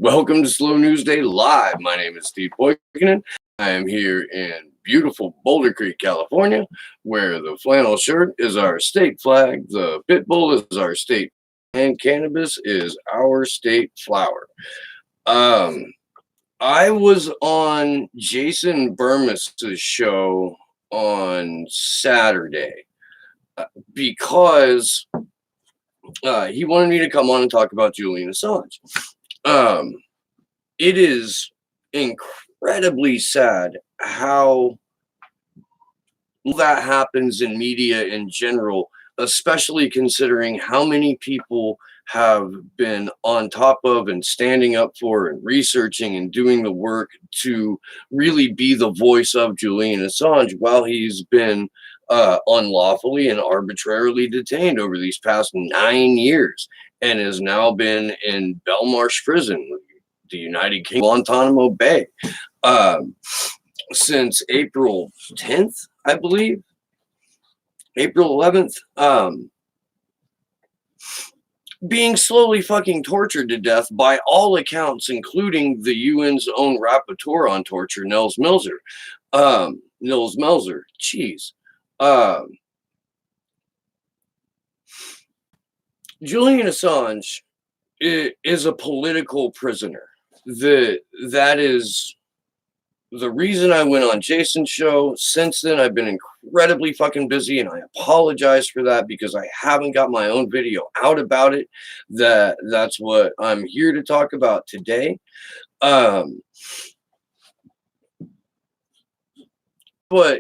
Welcome to Slow News Day Live. My name is Steve Poikinen. I am here in beautiful Boulder Creek, California, where the flannel shirt is our state flag, the pit bull is our state, and cannabis is our state flower. I was on Jason Burmis's show on Saturday because he wanted me to come on and talk about Julian Assange. It is incredibly sad how that happens in media in general, especially considering how many people have been on top of and standing up for and researching and doing the work to really be the voice of Julian Assange while he's been unlawfully and arbitrarily detained over these past 9 years and has now been in Belmarsh prison, the United Kingdom, Guantanamo Bay, since April 10th, I believe, April 11th, being slowly fucking tortured to death by all accounts, including the UN's own rapporteur on torture, Nils Melzer. Julian Assange is a political prisoner. That is the reason I went on Jason's show. Since then, I've been incredibly fucking busy, and I apologize for that because I haven't got my own video out about it. That's what I'm here to talk about today. But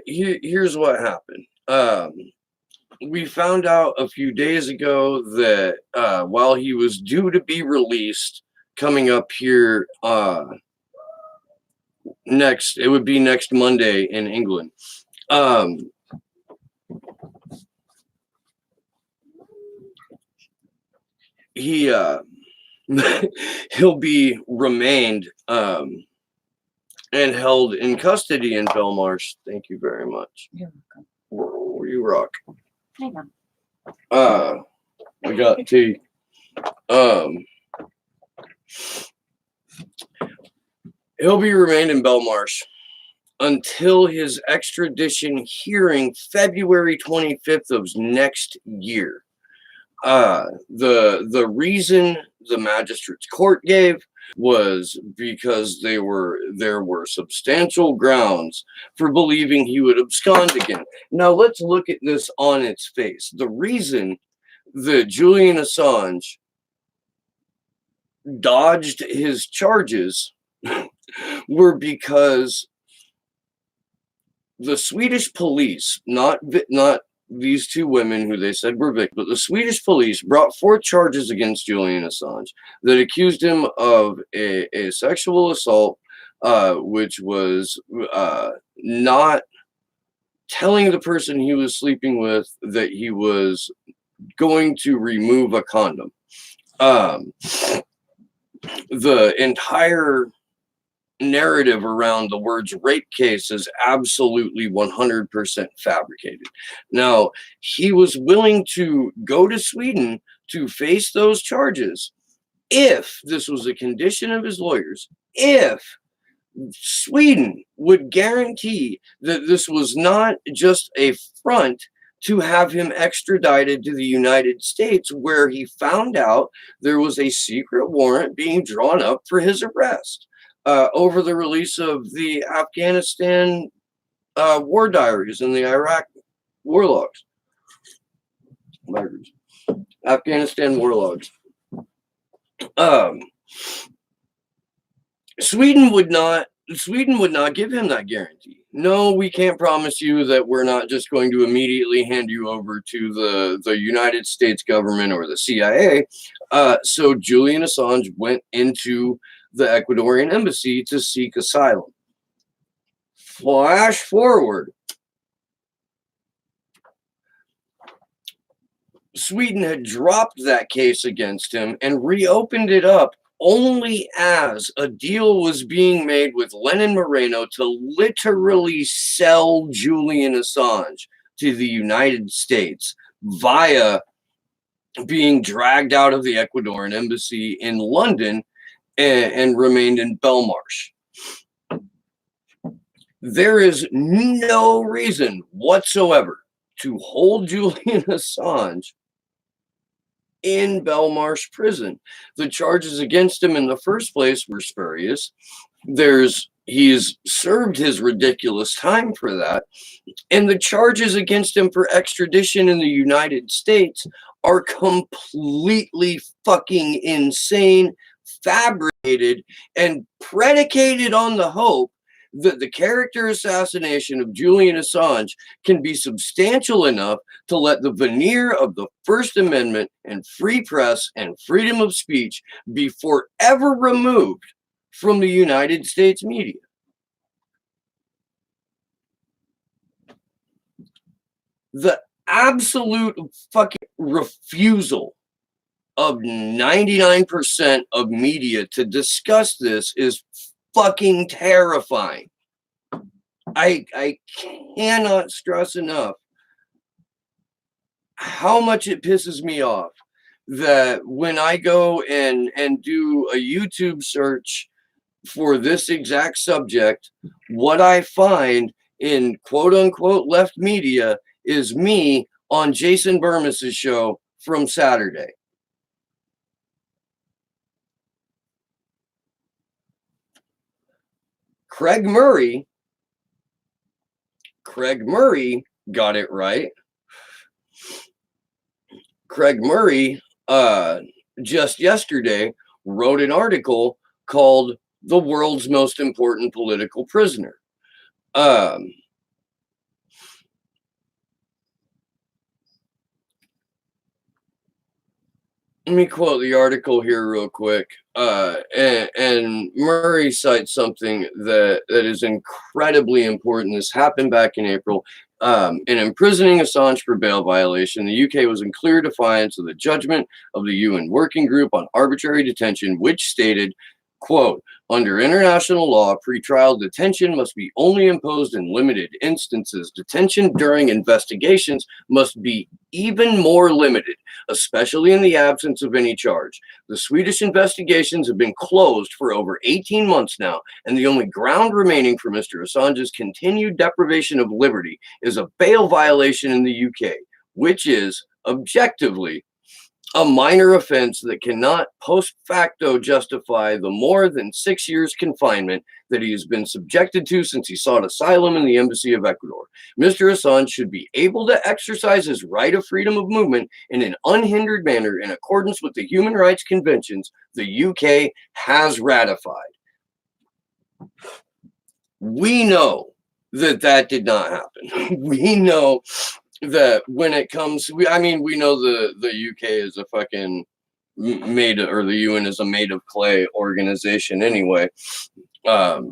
here's what happened. We found out a few days ago that while he was due to be released coming up here it would be next Monday in England, he'll be remained and held in custody in Belmarsh. Thank you very much. You're welcome. You rock. Hang on. I got tea. He'll be remained in Belmarsh until his extradition hearing February 25th of next year. The reason the magistrate's court gave was because there were substantial grounds for believing he would abscond again. Now let's look at this on its face. The reason that Julian Assange dodged his charges were because the Swedish police, not these two women who they said were victims, but the Swedish police brought forth charges against Julian Assange that accused him of a sexual assault, which was not telling the person he was sleeping with that he was going to remove a condom. The entire narrative around the words rape case is absolutely 100% fabricated. Now, he was willing to go to Sweden to face those charges if this was a condition of his lawyers, if Sweden would guarantee that this was not just a front to have him extradited to the United States, where he found out there was a secret warrant being drawn up for his arrest over the release of the Afghanistan war diaries and the Iraq war logs. Afghanistan war logs. Sweden would not give him that guarantee. No, we can't promise you that we're not just going to immediately hand you over to the United States government or the CIA. So Julian Assange went into the Ecuadorian embassy to seek asylum. Flash forward. Sweden had dropped that case against him and reopened it up only as a deal was being made with Lenin Moreno to literally sell Julian Assange to the United States via being dragged out of the Ecuadorian embassy in London and remained in Belmarsh. There is no reason whatsoever to hold Julian Assange in Belmarsh prison. The charges against him in the first place were spurious. He's served his ridiculous time for that. And the charges against him for extradition in the United States are completely fucking insane, fabricated, and predicated on the hope that the character assassination of Julian Assange can be substantial enough to let the veneer of the First Amendment and free press and freedom of speech be forever removed from the United States media. The absolute fucking refusal of 99% of media to discuss this is fucking terrifying. I cannot stress enough how much it pisses me off that when I go and do a YouTube search for this exact subject, what I find in quote unquote left media is me on Jason Burmis's show from Saturday. Craig Murray got it right. Craig Murray just yesterday wrote an article called "The World's Most Important Political Prisoner." Let me quote the article here real quick. And Murray cites something that is incredibly important. This happened back in April. In imprisoning Assange for bail violation, the UK was in clear defiance of the judgment of the UN Working Group on Arbitrary Detention, which stated, quote, "Under international law, pretrial detention must be only imposed in limited instances. Detention during investigations must be even more limited, especially in the absence of any charge. The Swedish investigations have been closed for over 18 months now, and the only ground remaining for Mr. Assange's continued deprivation of liberty is a bail violation in the UK, which is objectively a minor offense that cannot post facto justify the more than 6 years confinement that he has been subjected to since he sought asylum in the Embassy of Ecuador. Mr. Assange should be able to exercise his right of freedom of movement in an unhindered manner in accordance with the human rights conventions the UK has ratified." We know that did not happen. We know that when it comes, we know the UK is a fucking or the UN is a made of clay organization anyway, up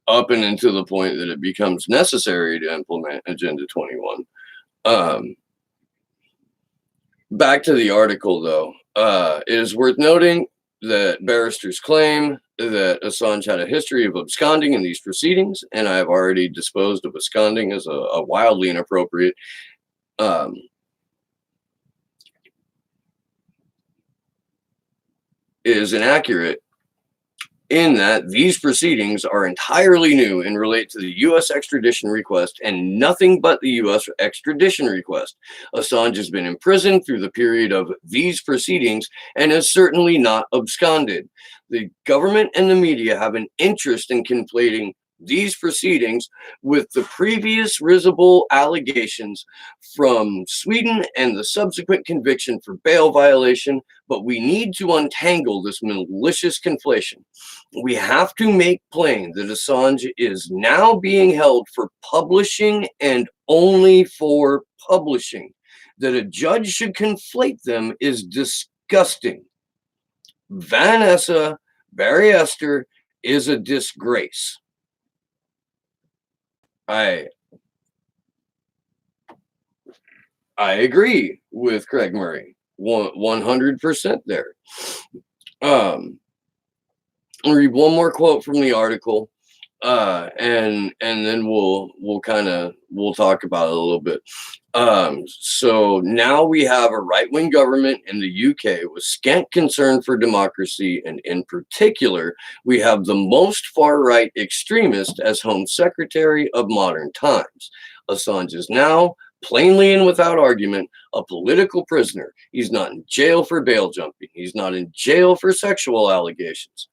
and until the point that it becomes necessary to implement Agenda 21. Back to the article though, it is worth noting that barristers claim that Assange had a history of absconding in these proceedings, and I have already disposed of absconding as a wildly inappropriate is inaccurate in that these proceedings are entirely new and relate to the U.S. extradition request and nothing but the U.S. extradition request. Assange has been imprisoned through the period of these proceedings and has certainly not absconded. The government and the media have an interest in conflating these proceedings with the previous risible allegations from Sweden and the subsequent conviction for bail violation, but we need to untangle this malicious conflation. We have to make plain that Assange is now being held for publishing and only for publishing. That a judge should conflate them is disgusting. Vanessa Barriester is a disgrace. I agree with Craig Murray 100% there. I'll read one more quote from the article, and then we'll talk about it a little bit. So now we have a right-wing government in the UK with scant concern for democracy, and in particular, we have the most far-right extremist as Home Secretary of modern times. Assange is now, plainly and without argument, a political prisoner. He's not in jail for bail jumping. He's not in jail for sexual allegations.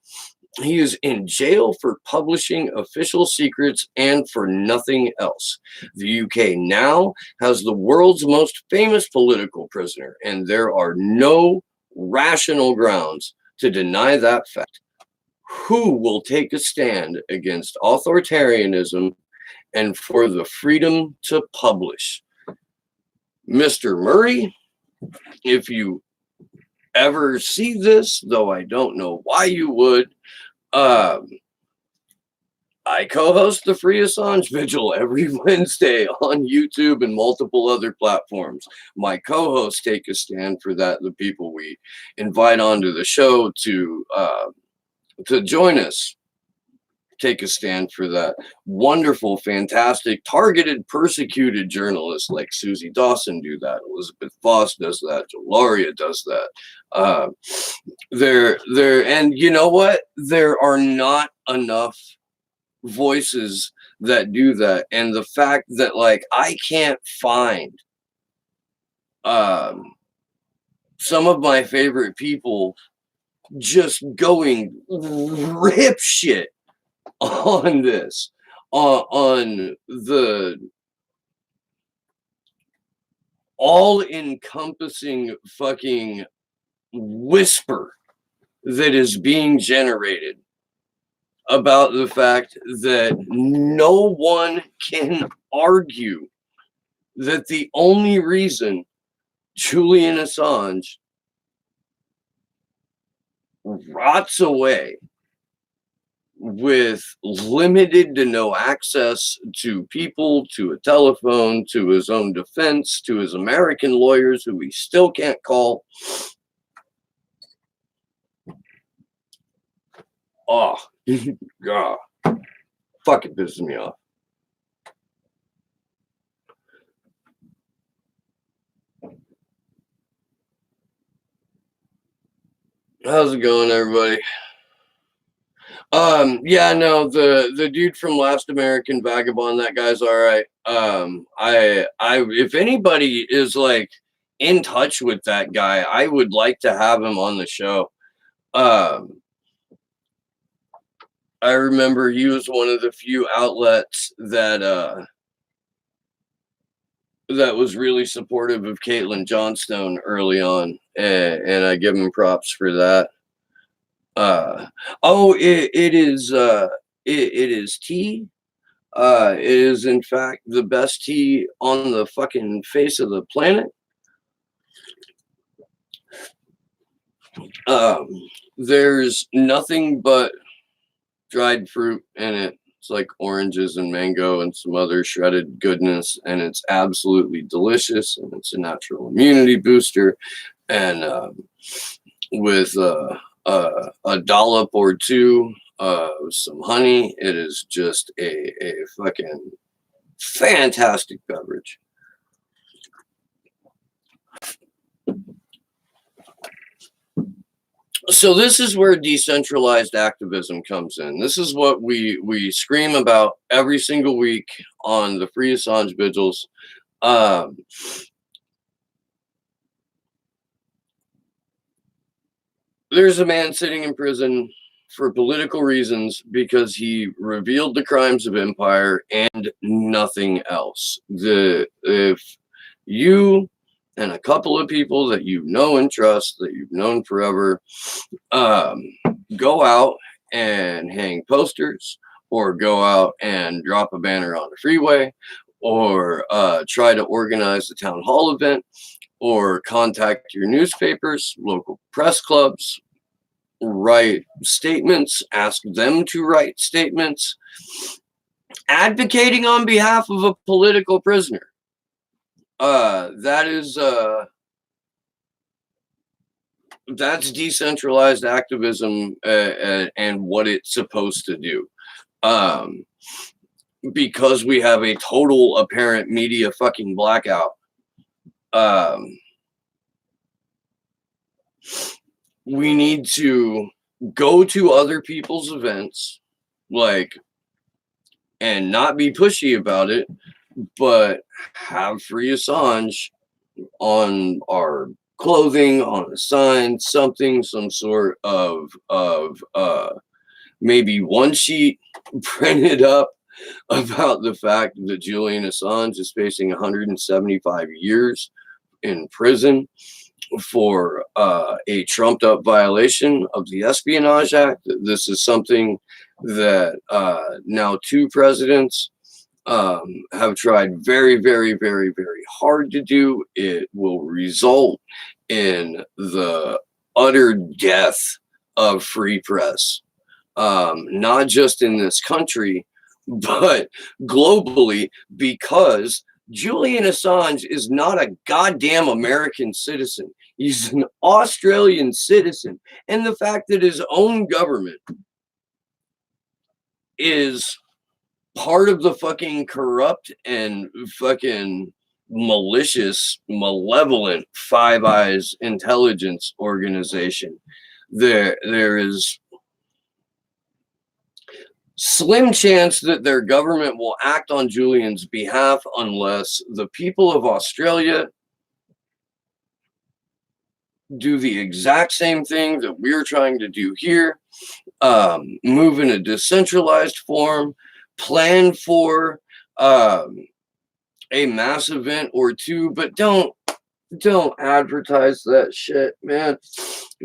He is in jail for publishing official secrets and for nothing else. The UK now has the world's most famous political prisoner, and there are no rational grounds to deny that fact. Who will take a stand against authoritarianism and for the freedom to publish? Mr. Murray, if you ever see this, though I don't know why you would, I co-host the Free Assange Vigil every Wednesday on YouTube and multiple other platforms. My co-hosts take a stand for that. The people we invite onto the show to join us take a stand for that. Wonderful, fantastic, targeted, persecuted journalists like Susie Dawson do that. Elizabeth Voss does that. Jolaria does that. And you know what? There are not enough voices that do that. And the fact that, like, I can't find some of my favorite people just going rip shit on this, on the all-encompassing fucking whisper that is being generated about the fact that no one can argue that the only reason Julian Assange rots away with limited to no access to people, to a telephone, to his own defense, to his American lawyers who he still can't call. Oh, God. Fucking pisses me off. How's it going, everybody? Yeah, no, the dude from Last American Vagabond, that guy's all right. If anybody is like in touch with that guy, I would like to have him on the show. I remember he was one of the few outlets that was really supportive of Caitlin Johnstone early on, and I give him props for that. It is tea. It is in fact the best tea on the fucking face of the planet. There's nothing but dried fruit in it. It's like oranges and mango and some other shredded goodness, and it's absolutely delicious, and it's a natural immunity booster. And with a dollop or two, some honey, it is just a fucking fantastic beverage. So this is where decentralized activism comes in. This is what we scream about every single week on the Free Assange Vigils. There's a man sitting in prison for political reasons because he revealed the crimes of empire and nothing else. If you and a couple of people that you know and trust, that you've known forever, go out and hang posters, or go out and drop a banner on the freeway, or try to organize a town hall event, or contact your newspapers, local press clubs, write statements, ask them to write statements, advocating on behalf of a political prisoner. That's decentralized activism and what it's supposed to do. Because we have a total apparent media fucking blackout we need to go to other people's events, like, and not be pushy about it, but have free Assange on our clothing, on a sign, something, some sort of maybe one sheet printed up about the fact that Julian Assange is facing 175 years in prison for a trumped up violation of the Espionage Act. This is something that now 2 presidents have tried very, very, very, very hard to do. It will result in the utter death of free press, not just in this country, but globally, because Julian Assange is not a goddamn American citizen. He's an Australian citizen. And the fact that his own government is part of the fucking corrupt and fucking malicious, malevolent Five Eyes intelligence organization, there is slim chance that their government will act on Julian's behalf unless the people of Australia do the exact same thing that we're trying to do here, move in a decentralized form, plan for a mass event or 2, but don't advertise that shit, man.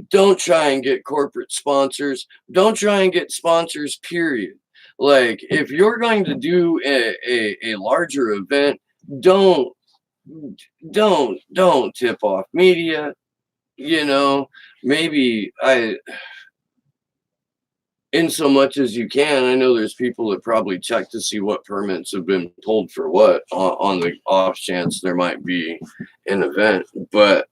Don't try and get corporate sponsors. Don't try and get sponsors, period. Like, if you're going to do a larger event, don't tip off media. You know, maybe in so much as you can. I know there's people that probably check to see what permits have been pulled for what on the off chance there might be an event, but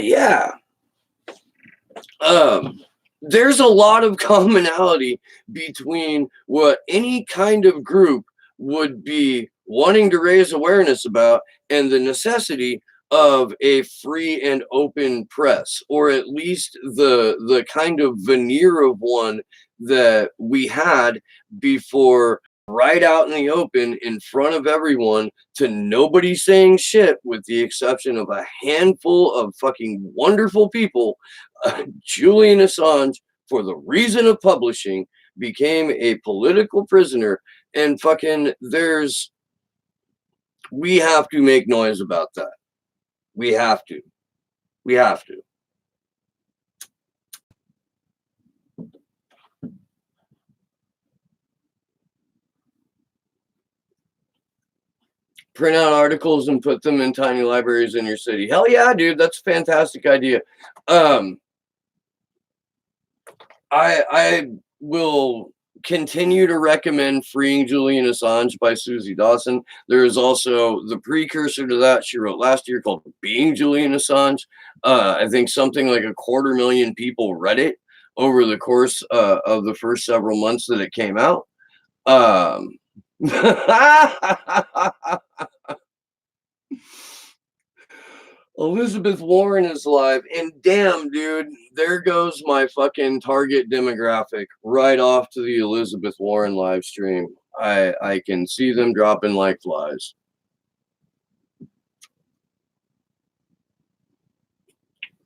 yeah, there's a lot of commonality between what any kind of group would be wanting to raise awareness about and the necessity of a free and open press, or at least the kind of veneer of one that we had before, right out in the open in front of everyone, to nobody saying shit with the exception of a handful of fucking wonderful people. Julian Assange, for the reason of publishing, became a political prisoner, and fucking we have to make noise about that. We have to. We have to. Print out articles and put them in tiny libraries in your city. Hell yeah, dude. That's a fantastic idea. I will continue to recommend Freeing Julian Assange by Susie Dawson. There is also the precursor to that she wrote last year called Being Julian Assange. I think something like 250,000 people read it over the course of the first several months that it came out. Elizabeth Warren is live, and damn, dude, there goes my fucking target demographic right off to the Elizabeth Warren live stream. I can see them dropping like flies.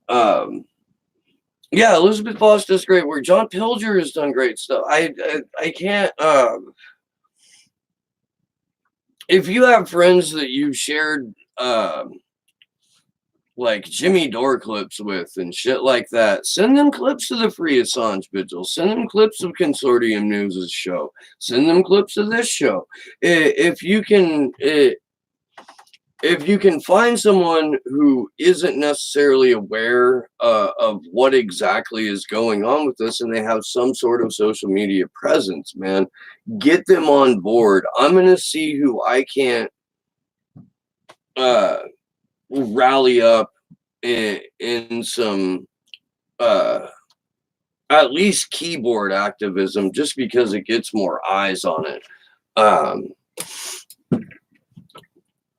Yeah, Elizabeth Voss does great work. John Pilger has done great stuff. I can't. If you have friends that you've shared like Jimmy Dore clips with and shit like that, send them clips of the Free Assange Vigil. Send them clips of Consortium News' show. Send them clips of this show. If you can find someone who isn't necessarily aware of what exactly is going on with this, and they have some sort of social media presence, man, get them on board. I'm going to see who I can't rally up in some at least keyboard activism, just because it gets more eyes on it.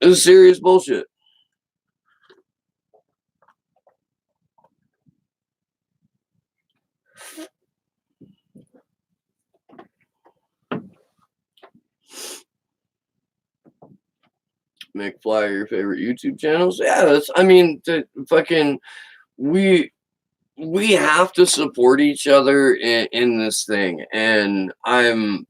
This is serious bullshit. McFly, your favorite YouTube channels? Yeah, that's, I mean, fucking, we have to support each other in this thing, and I'm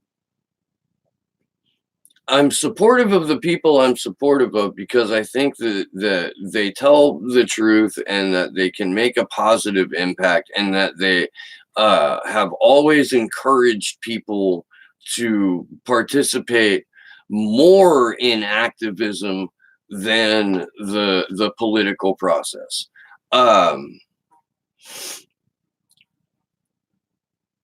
supportive of the people I'm supportive of, because I think that they tell the truth, and that they can make a positive impact, and that they have always encouraged people to participate more in activism than the political process.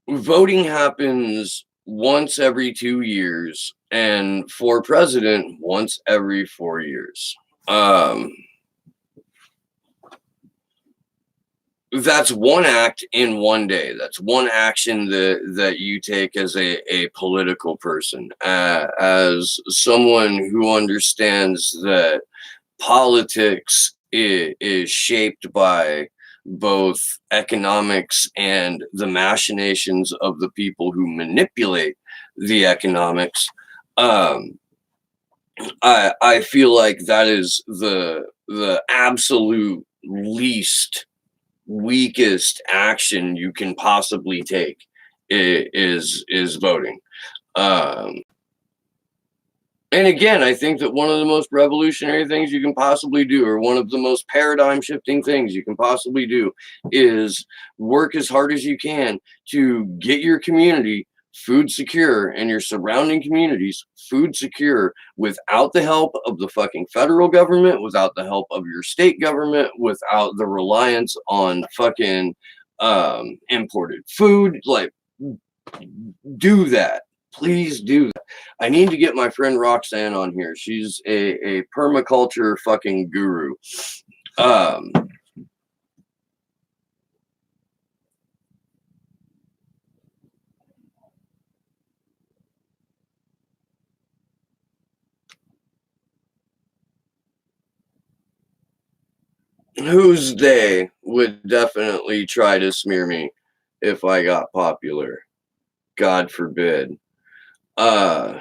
Voting happens once every 2 years, and for president once every 4 years. That's one act in one day. That's one action that you take as a political person, as someone who understands that politics is shaped by both economics and the machinations of the people who manipulate the economics. I feel like that is the absolute least weakest action you can possibly take is voting. Um, and again, I think that one of the most revolutionary things you can possibly do, or one of the most paradigm shifting things you can possibly do, is work as hard as you can to get your community food secure, and your surrounding communities food secure, without the help of the fucking federal government, without the help of your state government, without the reliance on fucking imported food. Like, do that. Please do that. I need to get my friend Roxanne on here. She's a permaculture fucking guru. Um, who's they would definitely try to smear me if I got popular. God forbid. Uh,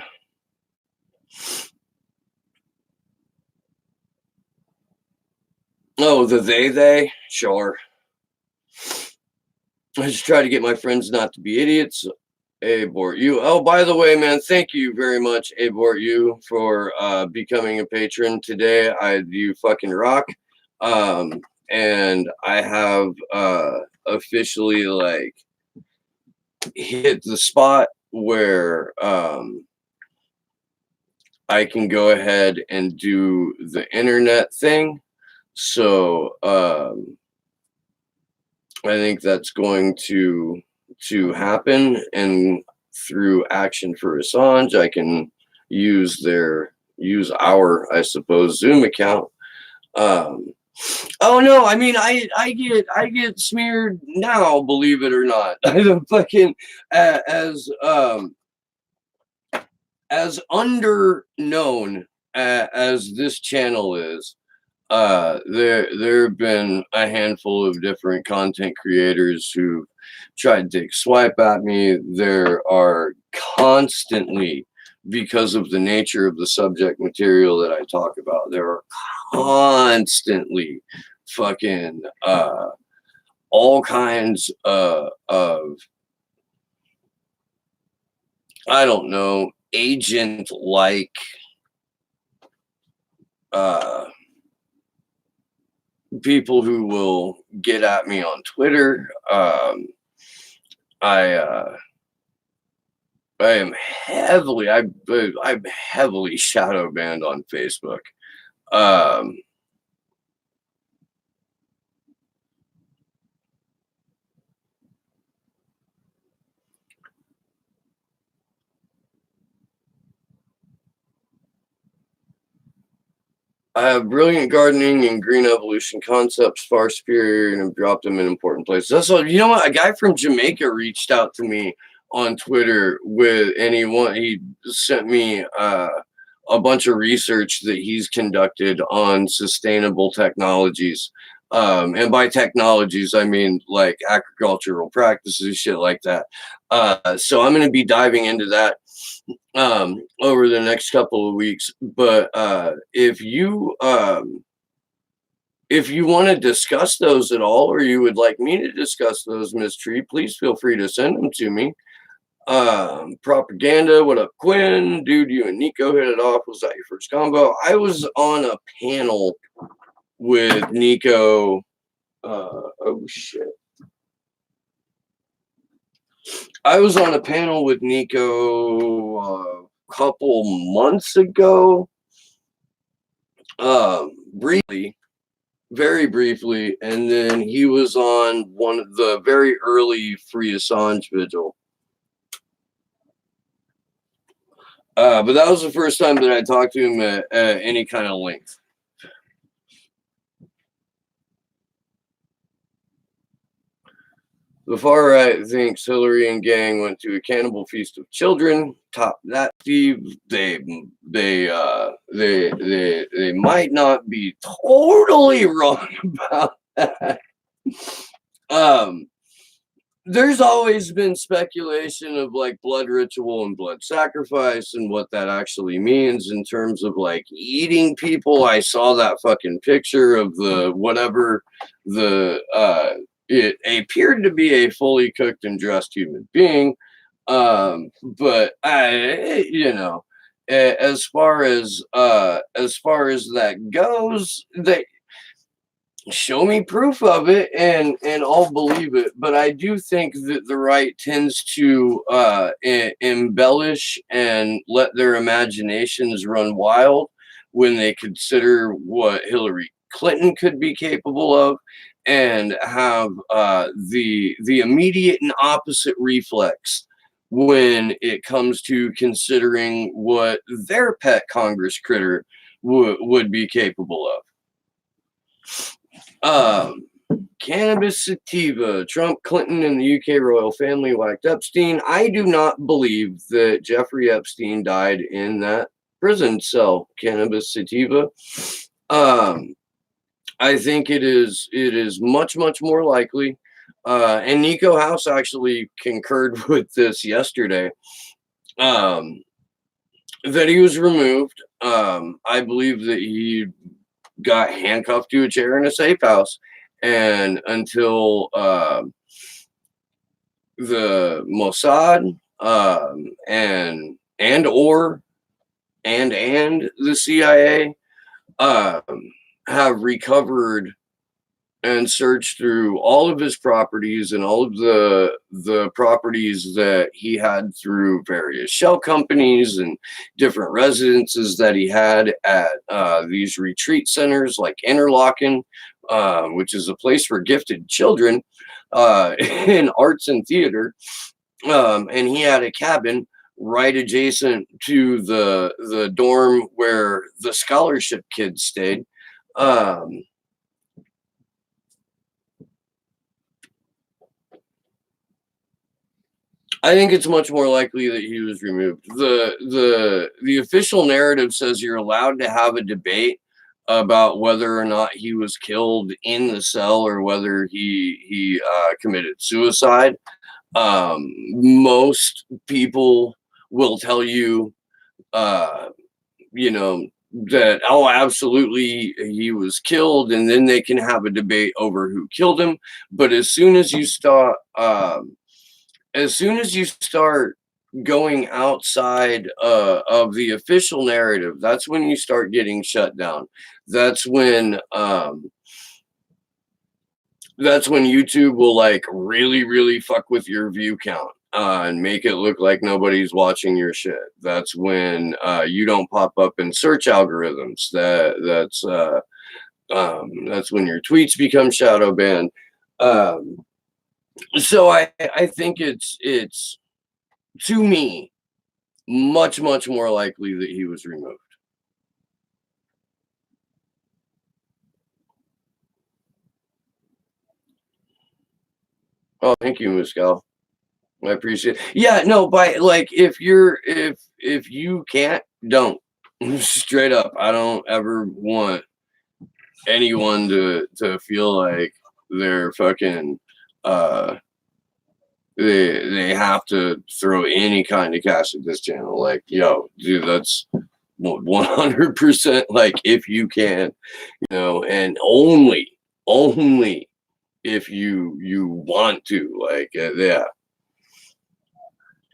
oh, the they? Sure. I just try to get my friends not to be idiots. Abort you. Oh, by the way, man, thank you very much, Abort you, for becoming a patron today. You fucking rock. And I have officially like hit the spot where I can go ahead and do the internet thing. So I think that's going to happen, and through Action for Assange, I can use our, I suppose, Zoom account. Oh no, I mean, I get smeared now, believe it or not. I don't fucking as underknown as this channel is. There have been a handful of different content creators who tried to take swipe at me. There are constantly, because of the nature of the subject material that I talk about, there are constantly fucking all kinds of, I don't know, agent like people who will get at me on Twitter. I am I'm heavily shadow banned on Facebook. Um, I have brilliant gardening and green evolution concepts, far superior, and have dropped them in important places. That's all. You know what? A guy from Jamaica reached out to me on Twitter he sent me a bunch of research that he's conducted on sustainable technologies. And by technologies, I mean like agricultural practices, shit like that. So I'm going to be diving into that over the next couple of weeks. But if you want to discuss those at all, or you would like me to discuss those, Miss Tree, please feel free to send them to me. Propaganda, what up, Quinn? Dude, you and Nico hit it off. Was that your first combo? I was on a panel with Nico. Oh shit. I was on a panel with Nico a couple months ago. Briefly, very briefly, and then he was on one of the very early Free Assange vigil. But that was the first time that I talked to him at any kind of length. The far right thinks Hillary and gang went to a cannibal feast of children. Top that, Steve. They might not be totally wrong about that. There's always been speculation of like blood ritual and blood sacrifice and what that actually means in terms of like eating people. I saw that fucking picture of it appeared to be a fully cooked and dressed human being. But as far as that goes, they show me proof of it and I'll believe it. But I do think that the right tends to embellish and let their imaginations run wild when they consider what Hillary Clinton could be capable of, and have the immediate and opposite reflex when it comes to considering what their pet Congress critter would be capable of. Cannabis sativa, Trump, Clinton, and the UK royal family whacked Epstein. I do not believe that Jeffrey Epstein died in that prison cell. Cannabis sativa. I think it is much more likely. And Nico House actually concurred with this yesterday. That he was removed. I believe that he got handcuffed to a chair in a safe house, and until the Mossad and the CIA have recovered and searched through all of his properties and all of the properties that he had through various shell companies and different residences that he had at these retreat centers like Interlaken, which is a place for gifted children in arts and theater. And he had a cabin right adjacent to the dorm where the scholarship kids stayed. I think it's much more likely that he was removed. The official narrative says you're allowed to have a debate about whether or not he was killed in the cell or whether he committed suicide. Most people will tell you, that absolutely he was killed, and then they can have a debate over who killed him. But as soon as you start going outside of the official narrative, that's when you start getting shut down. That's when YouTube will like really fuck with your view count and make it look like nobody's watching your shit. That's when you don't pop up in search algorithms. That's when your tweets become shadow banned. So I think it's to me much more likely that he was removed. Oh, thank you, Muscal. I appreciate it. Yeah, no, by like if you can't, don't. Straight up. I don't ever want anyone to feel like they're fucking they have to throw any kind of cash at this channel. Like, yo, dude, that's 100% like if you can, and only if you want to, like, yeah.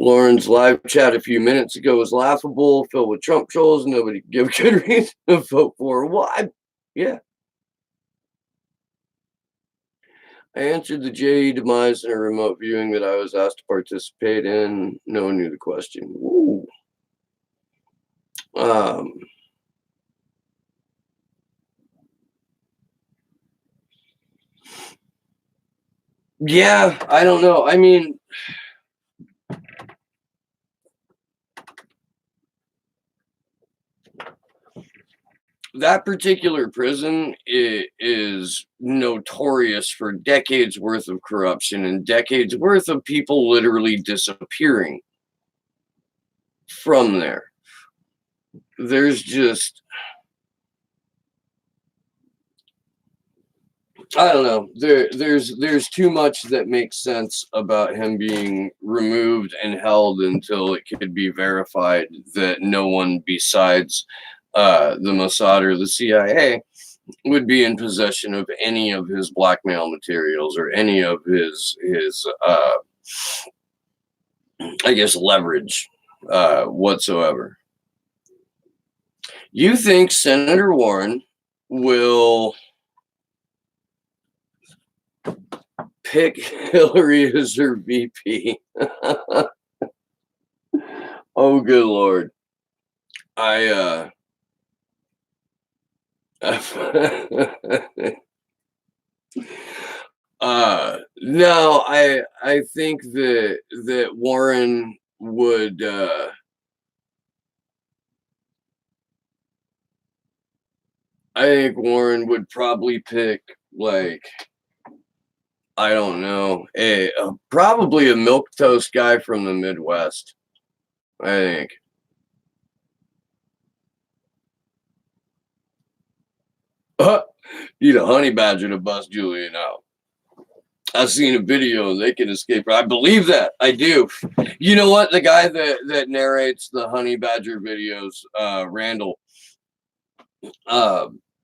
Lauren's live chat a few minutes ago was laughable, filled with Trump trolls. Nobody give a good reason to vote for. Why? Yeah. I answered the JE demise in a remote viewing that I was asked to participate in. No one knew the question. Woo. Yeah, I don't know. I mean, that particular prison is notorious for decades worth of corruption and decades worth of people literally disappearing from there. There's just, I don't know. There's too much that makes sense about him being removed and held until it could be verified that no one besides the Mossad or the CIA would be in possession of any of his blackmail materials or any of his I guess leverage whatsoever. You think Senator Warren will pick Hillary as her VP? Oh, good Lord. No, I think that Warren would I think Warren would probably pick, like, I don't know, probably a milquetoast guy from the Midwest. I think. Need a honey badger to bust Julian out. I've seen a video they can escape. I believe that. I do. You know what? The guy that narrates the honey badger videos, Randall,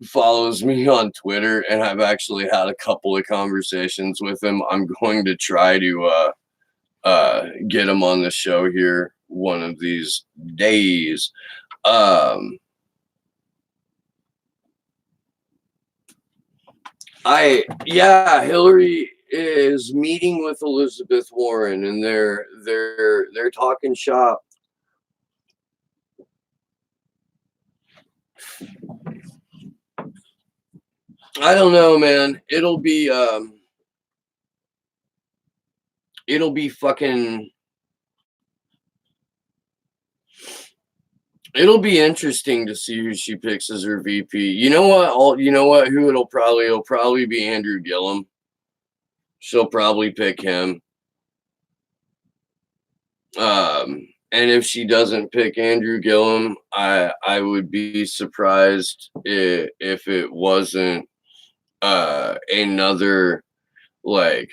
follows me on Twitter, and I've actually had a couple of conversations with him. I'm going to try to get him on the show here one of these days. Hillary is meeting with Elizabeth Warren, and they're talking shop. I don't know, man. It'll be fucking. It'll be interesting to see who she picks as her VP. You know what? Who it'll probably be Andrew Gillum. She'll probably pick him. And if she doesn't pick Andrew Gillum, I would be surprised if it wasn't another, like,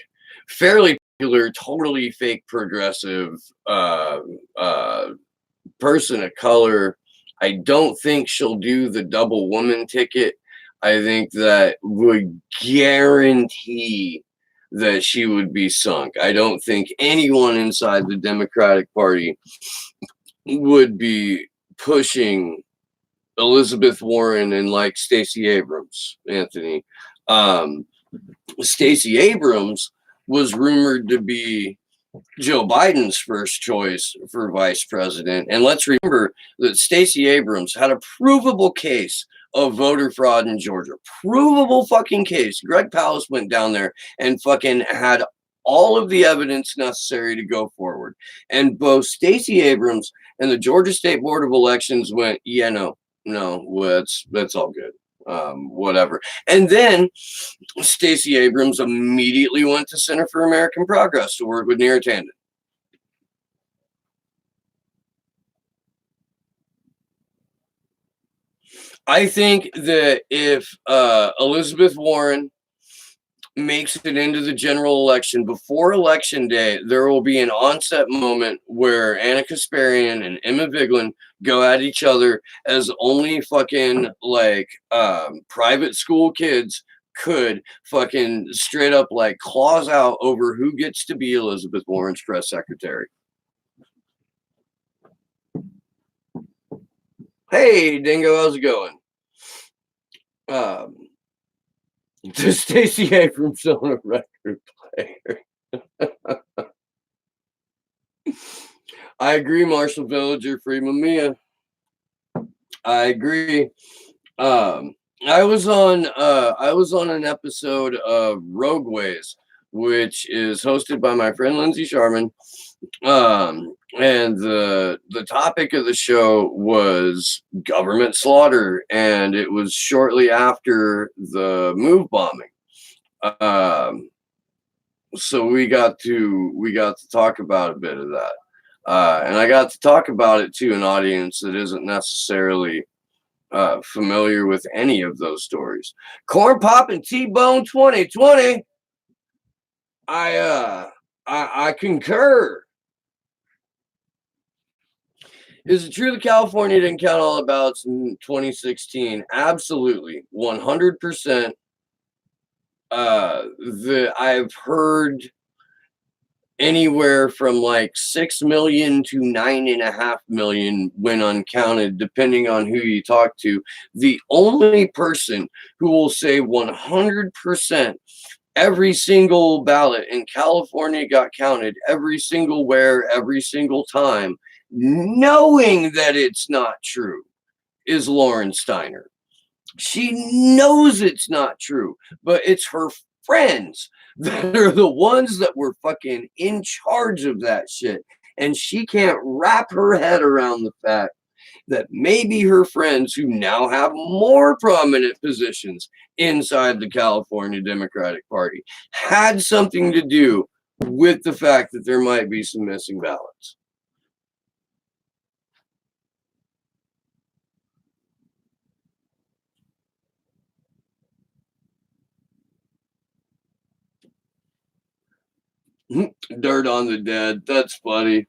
fairly popular, totally fake progressive person of color. I don't think she'll do the double woman ticket. I think that would guarantee that she would be sunk. I don't think anyone inside the Democratic Party would be pushing Elizabeth Warren and like Stacey Abrams, Anthony. Stacey Abrams was rumored to be Joe Biden's first choice for vice president. And let's remember that Stacey Abrams had a provable case of voter fraud in Georgia. Provable fucking case. Greg Palast went down there and fucking had all of the evidence necessary to go forward. And both Stacey Abrams and the Georgia State Board of Elections went, yeah, no, that's all good. whatever. And then Stacey Abrams immediately went to Center for American Progress to work with Neera Tanden. I think that if Elizabeth Warren makes it into the general election, before election day, there will be an onset moment where Anna Kasparian and Emma Vigeland go at each other as only fucking like private school kids could, fucking straight up like claws out over who gets to be Elizabeth Warren's press secretary. Hey, Dingo, how's it going? To Stacey Abrams on a record player. I agree, Marshall Villager, Freeman Mia. I agree. I was on an episode of Rogueways, which is hosted by my friend Lindsay Sharman. And the topic of the show was government slaughter, and it was shortly after the MOVE bombing. So we got to talk about a bit of that, and I got to talk about it to an audience that isn't necessarily familiar with any of those stories. Corn Pop and T-Bone 2020. I concur. Is it true that California didn't count all the ballots in 2016? Absolutely, 100%. I've heard anywhere from like 6 million to 9.5 million when uncounted, depending on who you talk to. The only person who will say 100% every single ballot in California got counted every single where, every single time, knowing that it's not true, is Lauren Steiner. She knows it's not true, but it's her friends that are the ones that were fucking in charge of that shit. And she can't wrap her head around the fact that maybe her friends, who now have more prominent positions inside the California Democratic Party, had something to do with the fact that there might be some missing ballots. Dirt on the dead. That's funny.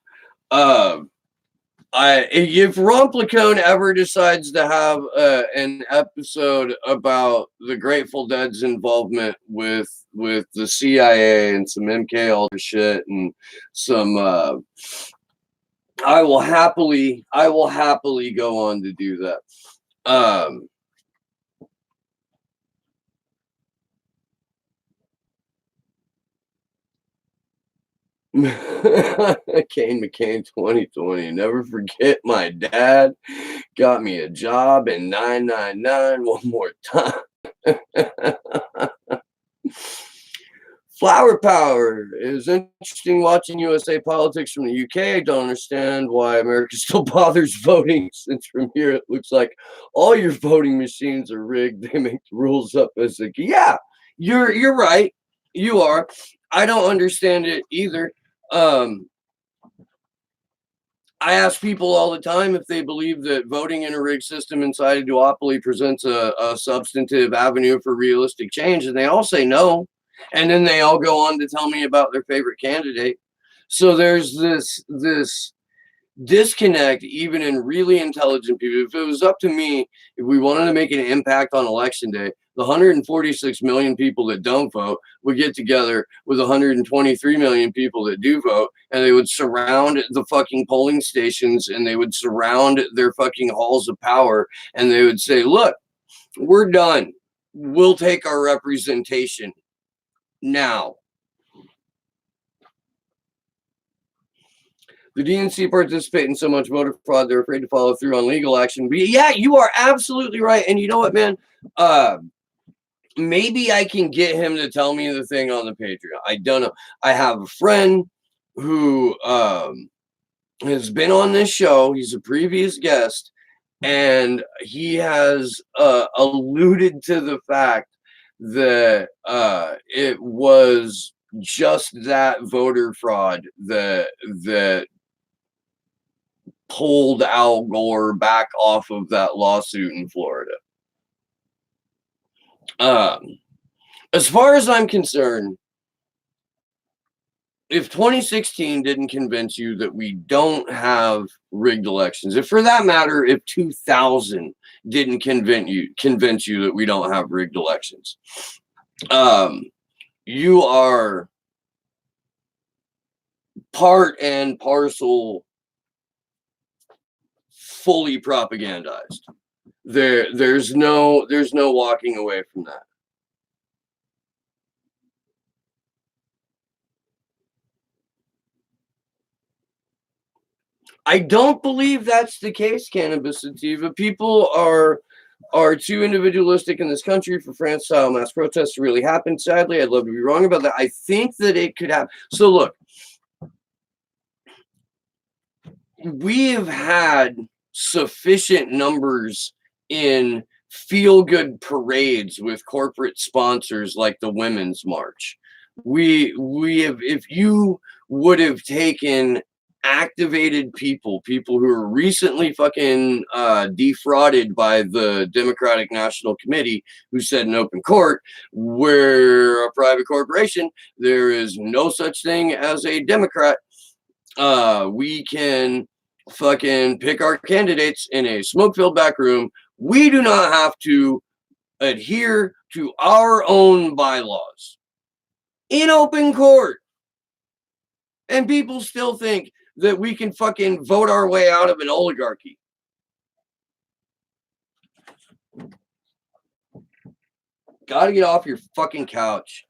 If Romplicone ever decides to have an episode about the Grateful Dead's involvement with the CIA and some MK Ultra shit and some, I will happily go on to do that. Kane McCain 2020. Never forget my dad got me a job in 999 one more time. Flower power. It was interesting watching USA politics from the UK. I don't understand why America still bothers voting, since from here it looks like all your voting machines are rigged. They make the rules up as they go. Yeah, you're right. You are. I don't understand it either. I ask people all the time if they believe that voting in a rigged system inside a duopoly presents a substantive avenue for realistic change, and they all say no. And then they all go on to tell me about their favorite candidate. So there's this disconnect, even in really intelligent people. If it was up to me, if we wanted to make an impact on election day, the 146 million people that don't vote would get together with 123 million people that do vote, and they would surround the fucking polling stations, and they would surround their fucking halls of power, and they would say, look, we're done. We'll take our representation now. The DNC participate in so much voter fraud, they're afraid to follow through on legal action. But yeah, you are absolutely right. And you know what, man? Maybe I can get him to tell me the thing on the Patreon. I don't know. I have a friend who has been on this show. He's a previous guest. and he has alluded to the fact that it was just that voter fraud that pulled Al Gore back off of that lawsuit in Florida. As far as I'm concerned, if 2016 didn't convince you that we don't have rigged elections, if for that matter, if 2000 didn't convince you that we don't have rigged elections, you are part and parcel fully propagandized. There's no walking away from that. I don't believe that's the case, Cannabis Sativa. People are too individualistic in this country for France-style mass protests to really happen. Sadly, I'd love to be wrong about that. I think that it could happen. So look, we have had sufficient numbers in feel-good parades with corporate sponsors like the Women's March. We have, if you would have taken activated people who were recently fucking defrauded by the Democratic National Committee, who said in open court, we're a private corporation, there is no such thing as a Democrat, we can fucking pick our candidates in a smoke-filled back room, we do not have to adhere to our own bylaws in open court. And people still think that we can fucking vote our way out of an oligarchy. Gotta get off your fucking couch.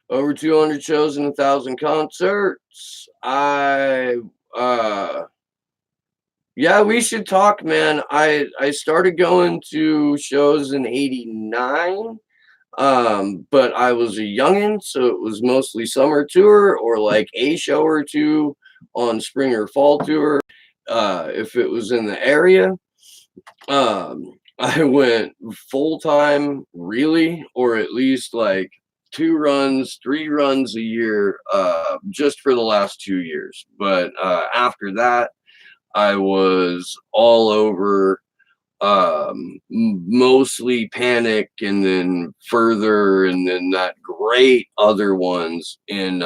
Over 200 shows and 1,000 concerts. Yeah, we should talk, man. I started going to shows in '89. But I was a youngin', so it was mostly summer tour or like a show or two on spring or fall tour. If it was in the area, I went full time, really, or at least like 3 runs a year, just for the last 2 years. But after that, I was all over, mostly Panic, and then Further, and then that great other ones in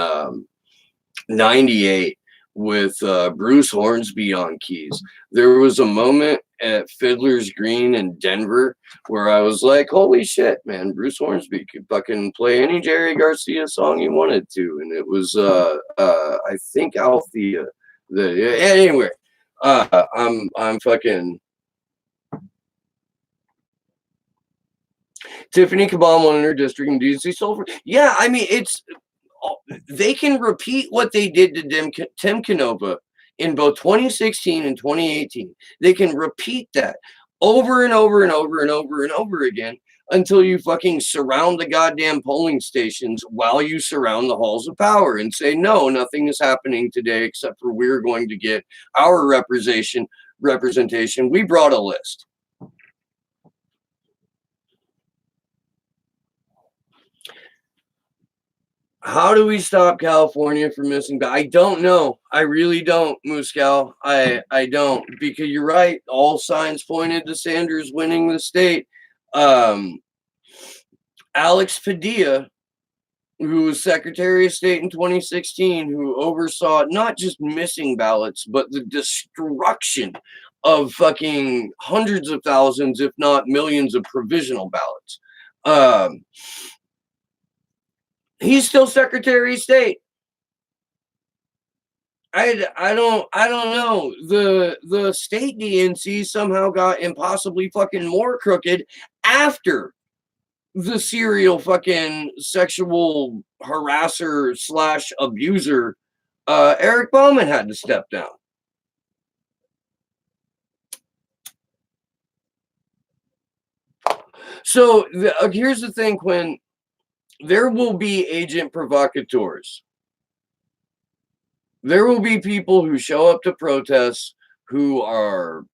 '98 with Bruce Hornsby on keys. There was a moment at Fiddler's Green in Denver where I was like, holy shit, man, Bruce Hornsby could fucking play any Jerry Garcia song he wanted to. And it was I think Althea. Anyway, I'm fucking Tiffany Caban won in her district, and DNC Sulphur. Yeah, I mean, they can repeat what they did to Tim Canova in both 2016 and 2018. They can repeat that over and over and over and over and over again until you fucking surround the goddamn polling stations while you surround the halls of power and say, no, nothing is happening today except for we're going to get our representation. We brought a list. How do we stop California from missing? I don't know. I really don't, Muscal. I don't, because you're right. All signs pointed to Sanders winning the state. Alex Padilla, who was Secretary of State in 2016, who oversaw not just missing ballots, but the destruction of fucking hundreds of thousands, if not millions, of provisional ballots. He's still Secretary of State. I don't know. The state DNC somehow got impossibly fucking more crooked after the serial fucking sexual harasser / abuser Eric Bauman had to step down. So here's the thing, Quinn. There will be agent provocateurs There will be people who show up to protests who are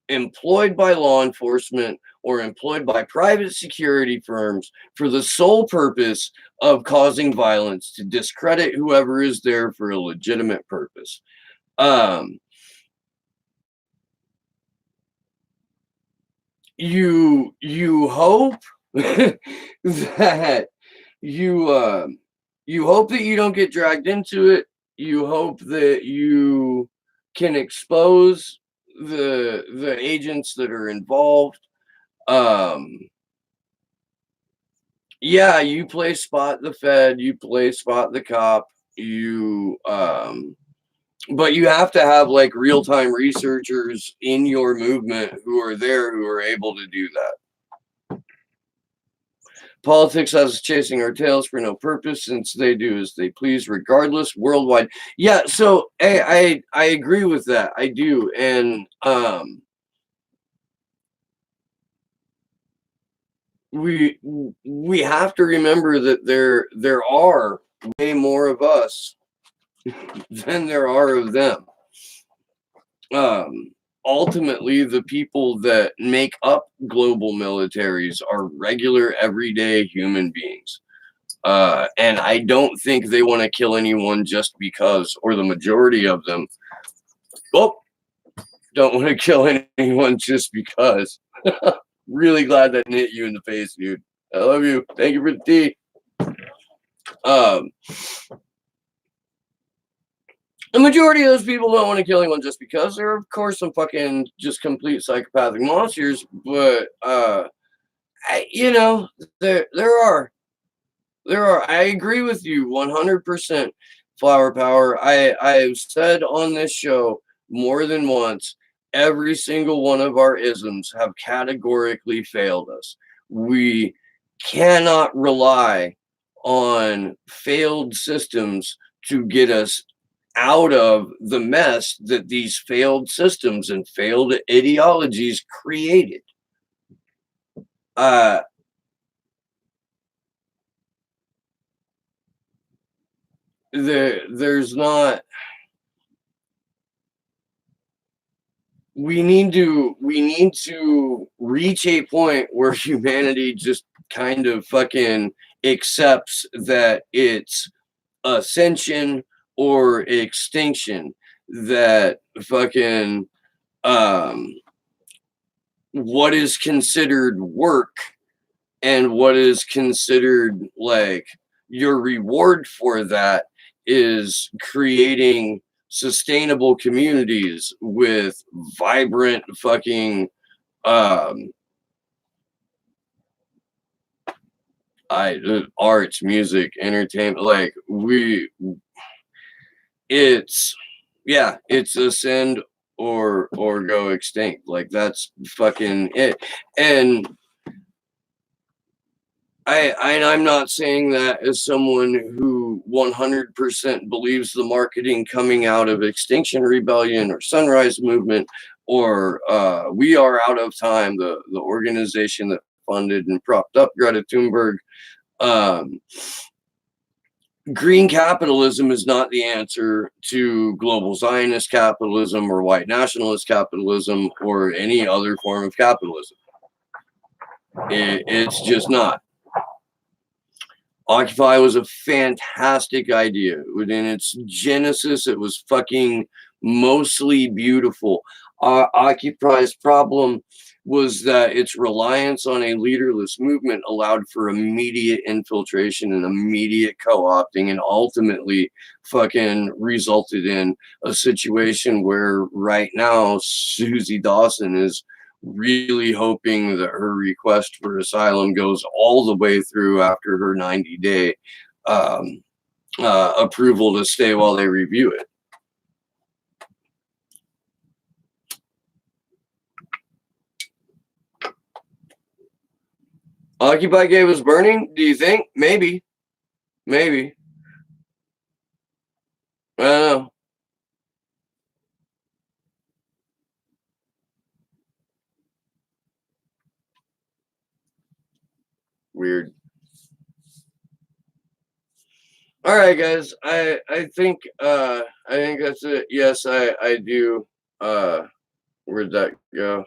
employed by law enforcement or employed by private security firms for the sole purpose of causing violence to discredit whoever is there for a legitimate purpose. You hope that you hope that you don't get dragged into it. You hope that you can expose the agents that are involved. Um, yeah, you play spot the Fed, you play spot the cop, but you have to have like real-time researchers in your movement who are there who are able to do that. Politics has us chasing our tails for no purpose, since they do as they please, regardless, worldwide. Yeah, so I agree with that. I do, and we have to remember that there are way more of us than there are of them. Ultimately, the people that make up global militaries are regular, everyday human beings. And I don't think they want to kill anyone just because, or the majority of them, well, don't want to kill anyone just because. Really glad that hit you in the face, dude. I love you. Thank you for the tea. Um, the majority of those people don't want to kill anyone just because. There are, of course, some fucking just complete psychopathic monsters, but there are. I agree with you 100%. Flower power. I've said on this show more than once, every single one of our isms have categorically failed us. We cannot rely on failed systems to get us out of the mess that these failed systems and failed ideologies created. Uh, there's not. We need to reach a point where humanity just kind of fucking accepts that it's ascension or extinction, that fucking um what is considered work and what is considered like your reward for that is creating sustainable communities with vibrant fucking um arts, music, entertainment. Like it's it's ascend or go extinct. Like that's fucking it. And I'm not saying that as someone who 100% believes the marketing coming out of Extinction Rebellion or Sunrise Movement or We Are Out of Time, the organization that funded and propped up Greta Thunberg. Green capitalism is not the answer to global Zionist capitalism or white nationalist capitalism or any other form of capitalism. It's just not. Occupy was a fantastic idea. Within its genesis, it was fucking mostly beautiful. Occupy's problem was that its reliance on a leaderless movement allowed for immediate infiltration and immediate co-opting, and ultimately fucking resulted in a situation where right now Susie Dawson is really hoping that her request for asylum goes all the way through after her 90-day approval to stay while they review it. Occupy gave us burning? Do you think? Maybe. Maybe. I don't know. Weird. All right, guys. I think that's it. Yes, I do. Where'd that go?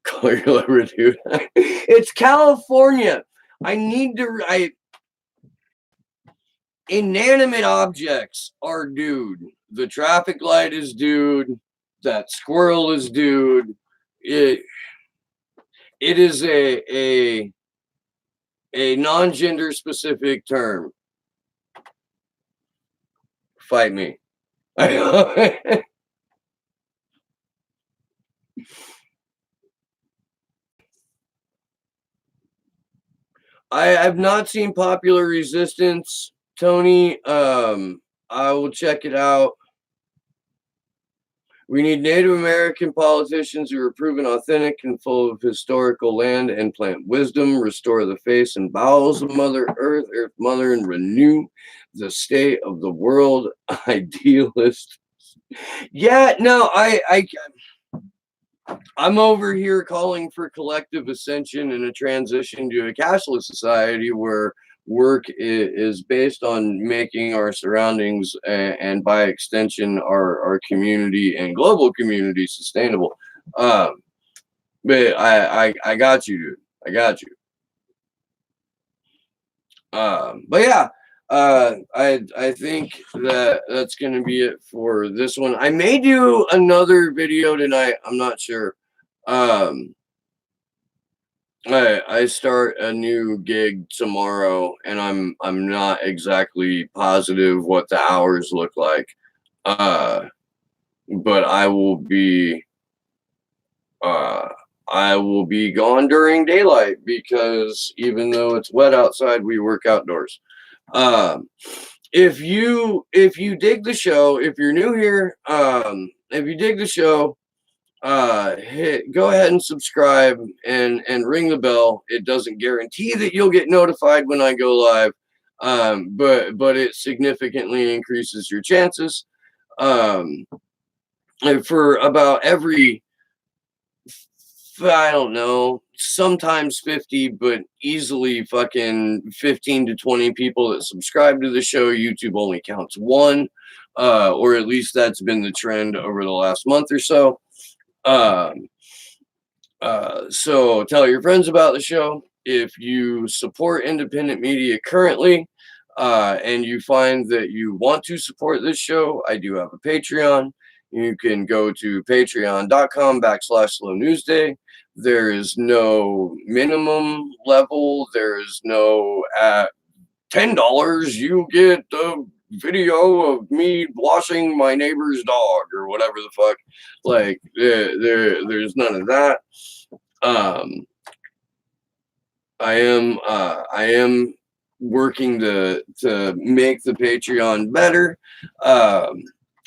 Call your lover, dude. It's California. I need to. Inanimate objects are dude. The traffic light is dude. That squirrel is dude. It it is a non-gender specific term. Fight me. I have not seen Popular Resistance, Tony. I will check it out. We need Native American politicians who are proven authentic and full of historical land and plant wisdom, restore the face and bowels of Mother Earth, Earth Mother, and renew the state of the world. Idealist. Yeah, no, I'm over here calling for collective ascension and a transition to a cashless society where work is based on making our surroundings and by extension our community and global community sustainable. But I got you, dude. I got you. But yeah, I think that's gonna be it for this one. I may do another video tonight. I'm not sure. Um, I start a new gig tomorrow, and I'm not exactly positive what the hours look like. Uh, but uh I will be gone during daylight because even though it's wet outside, we work outdoors. Um, if you dig the show, if you're new here, if you dig the show, go ahead and subscribe and ring the bell. It doesn't guarantee that you'll get notified when I go live, but it significantly increases your chances. Um, and for about every, I don't know, sometimes 50, but easily fucking 15 to 20 people that subscribe to the show, YouTube only counts one, or at least that's been the trend over the last month or so. Um, so tell your friends about the show. If you support independent media currently, and you find that you want to support this show, I do have a Patreon. You can go to patreon.com/slow news day. There is no minimum level. There is no at $10 you get the video of me washing my neighbor's dog or whatever the fuck. Like there's none of that. Um, I am working to make the Patreon better.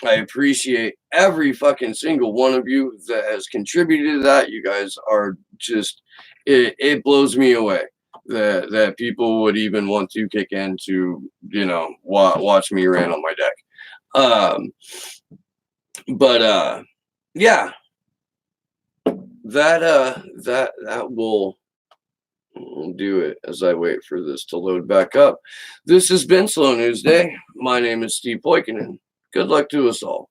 I appreciate every fucking single one of you that has contributed to that. You guys are just it blows me away that people would even want to kick in to watch me rant on my deck. But yeah, that will do it as I wait for this to load back up. This has been Slow News Day. My name is Steve Poikinen. Good luck to us all.